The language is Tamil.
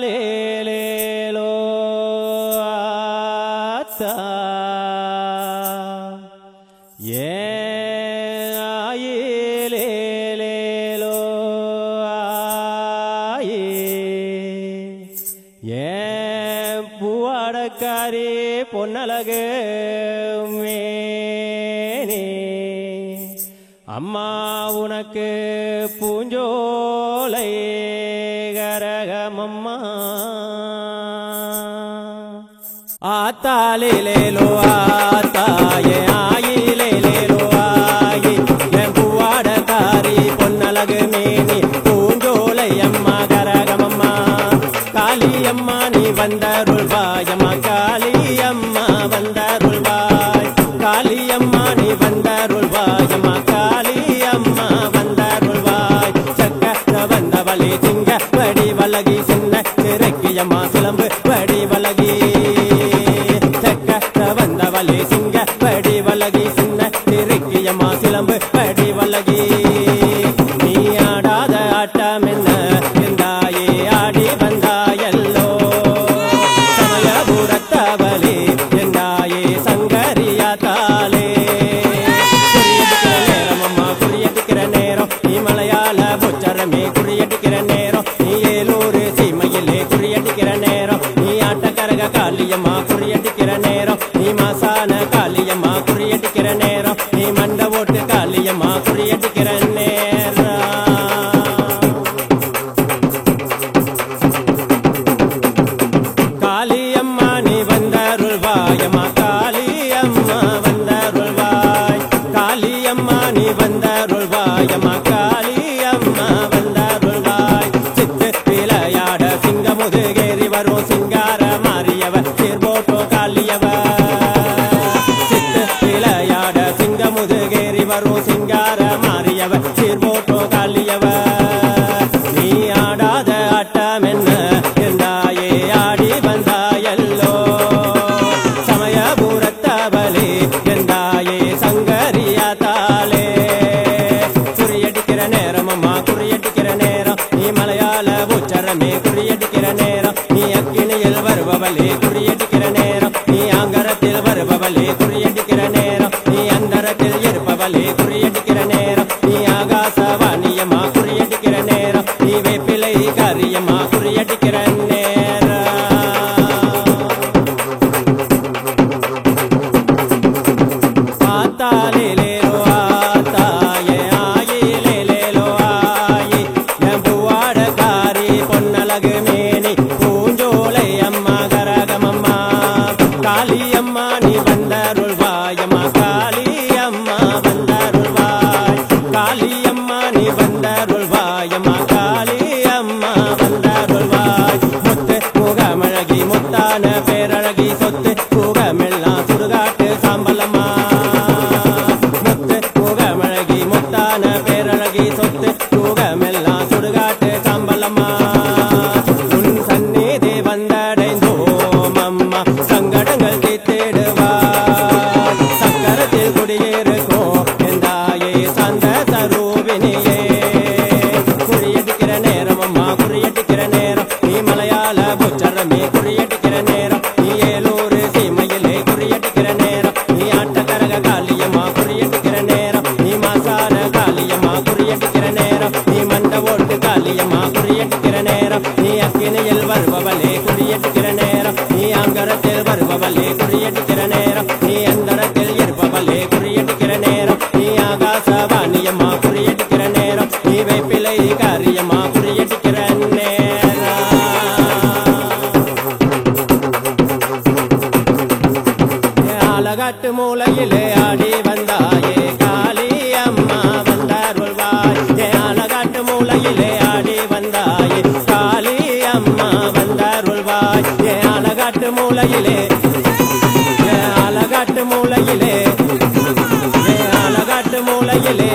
Atalelelo ata ye ayelelo aye ye puadakari ponnalagu mene amma unakku பூஞ்சோலை கரகமம்மா ஆத்தாலேலேலோ ஆத்தாயே ஆயிலேலேலோ ஆயி என் பூவாடக்காரி பொன்னழகு மேனி பூஞ்சோலை அம்மா கரகமம்மா காளியம்மா நீ வந்தருள்வாயம்மா காளியம்மா வந்தருள்வாய் காளியம்மா நீ வந்தருள்வாயம்மா காளியம்மா சிங்க வடி வலகி சின்ன சிறக்கியம்மா சிலம்பு வடி வலகி சக்க வந்தவளே சிங்க வடி வலகி சின்ன சிறக்கியம்மா சிலம்பு வடி வலகி நீ ஆடாத ஆட்டம் என்ன இருந்தாயே ஆடி வந்தாயல்லோ சமயபுரத்தவளே என்றாயே சங்கரியா தாலே குறியடிக்கிற நேரம் அம்மா குறியடிக்கிற நேரம் நீ மலையாள புச்சரமே குறியடிக்கிற நேரம் நீ ஏலூர் சீமையிலே குறியடிக்கிற நேரம் நீ ஆட்டக்கரக காளியம்மா குறியடிக்கிற நேரம் நீ மாசான காளியம்மா குறியடிக்கிற நேரம் நீ மண்ட ஓட்டு காளியம்மா குறியடிக்கிற நேரம் காளியம்மா நீ வந்தருள்வாயம்மா காளியம்மா வந்தருள்வாய் காளியம்மா நீ வந்தருள்வாயம்மா காளியம்மா வந்தருள்வாய் சித்து விளையாட சிங்கமுதுகேறி வரும் சிங்கார மாறியவ சீர்போட்டோ காளியவ சித்து விளையாட சிங்கமுதுகேறி வரும் சிங்கார மாறியவ சீர்போட்டோ காளியவ நீ ஆடாத ஆட்டம் என்ன என்றாயே ஆடி வந்தாயல்லோ சமயபுரத்தவளே என்றாயே சங்கரியா தாலே குறியடிக்கிற நேரம் அம்மா குறியடிக்கிற நேரம் நீ மலையாள உச்சரமே குறியடிக்கிற நேரம் நீ அக்கினியில் வருபவளே குறியடிக்கிற நேரம் நீ ஆங்கரத்தில் வருபவளே குறியடிக்கிற நேரம் நீ அந்தரத்தில் இருப்பவளே குறியடிக்கிற நேரம் நீ ஆகாசவாணியம்மா குறியடிக்கிற நேரம் நீ வேப்பிலை காரியம்மா குறியடிக்கிற நேரம் ஆத்தாலேலேலோ ஆத்தாயே ஆயிலேலேலோ ஆயி என் பூவாடக்காரி பொன்னழகு மேனி பூஞ்சோலை அம்மா கரகமம்மா காளியம்மா நீ வந்தருள்வாயம்மா காளியம்மா வந்தருள்வாய் காளியம்மா நீ வந்தருள்வாயம்மா காளியம்மா வந்தருள்வாய் முத்து முகமழகி முத்தான பேரழகி சொத்து முகமெல்லாம் சுடுகாட்டு சாம்பலம்மா முத்து முகமழகி முத்தான பேரழகி சொத்து முகமெல்லாம் சுடுகாட்டு சாம்பலம்மா உன் சந்நிதி வந்தடைந்தோம் அம்மா சங்கடங்கள் தீர்த்திடுவாய் சக்கரத்தில் குடியிருக்கும் என்றாயே சந்த சரூபினியே குறியடிக்கிற நேரம் அம்மா குறியடிக்கிற நேரம் நீ மலையாள புச்சரமே குறியடிக்கிற நேரம் நீ ஏலூர் சீமையிலே குறியடிக்கிற நேரம் நீ ஆட்டக்கரக காளியம்மா குறியடிக்கிற நேரம் நீ மாசான காளியம்மா குறியடிக்கிற நேரம் நீ மண்ட ஓட்டு காளியம்மா குறியடிக்கிற நேரம் நீ அக்கினியில் வருபவளே குறியடிக்கிற நேரம் நீ ஆங்கரத்தில் வருபவளே குறியடிக்கிற நேரம் நீ அந்தரத்தில் இருப்பவளே குறியடிக்கிற நேரம் நீ ஆகாசவாணியம்மா குறியடிக்கிற நேரம் நீ வேப்பிலை காரியம்மா குறியடிக்கிற நேரம் ஆலகாட்டு மூலையிலே ஆடி வந்தாயே காளியம்மா வந்தருள்வாய் ஆலகாட்டு மூலையிலே ஆடி வந்தாயே காளியம்மா வந்தருள்வாய் ஆலகாட்டு மூலையிலே ஆலகாட்டு மூலையிலே ஆலகாட்டு மூலையிலே